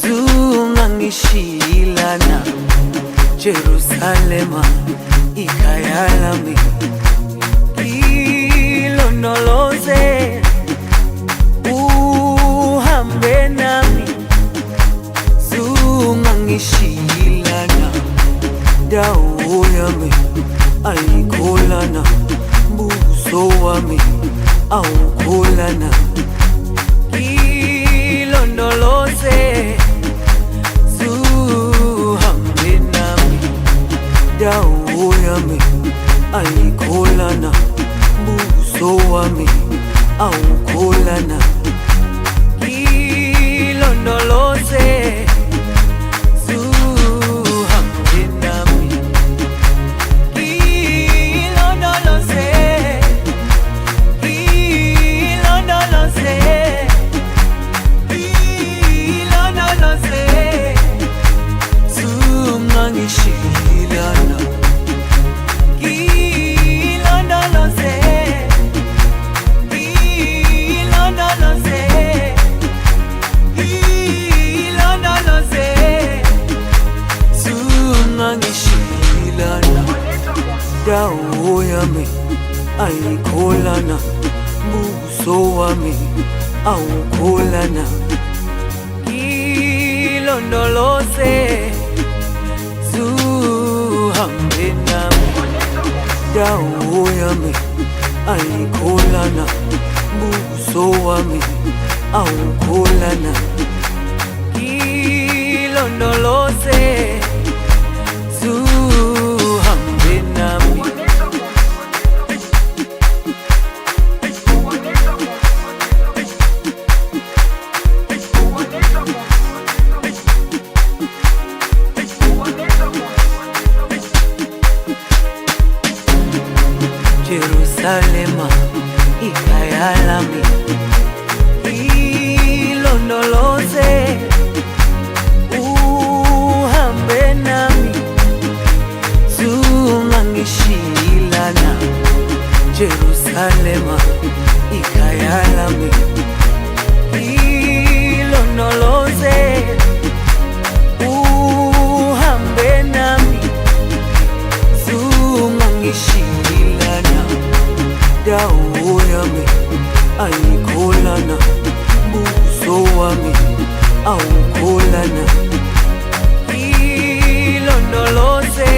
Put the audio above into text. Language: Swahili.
zungangishilana Jerusalema ikhaya lami ilondoloze uhambe nami zungangishilana dawo yami ayikholana buso wami awukholana ilondoloze zuhambe nami dawo yami ayikholana buso wami awukholana ilondoloze zuhambe nami ilondoloze ilondoloze ilondoloze zungangishilana ilondoloze ilondoloze ilondoloze zungangishilana dawo yami ayikholana buso wami awukholana ilondoloze zuhambe nami dawo yami ayikholana buso wami awukholana ilondoloze zuhambe nami Jerusalema ikhaya lami ilondoloze uhambe nami zungangishilana Jerusalema ikhaya lami ilondoloze uhambe nami zungangishilana dawo yami ayikholana buso wami awukholana ilondoloze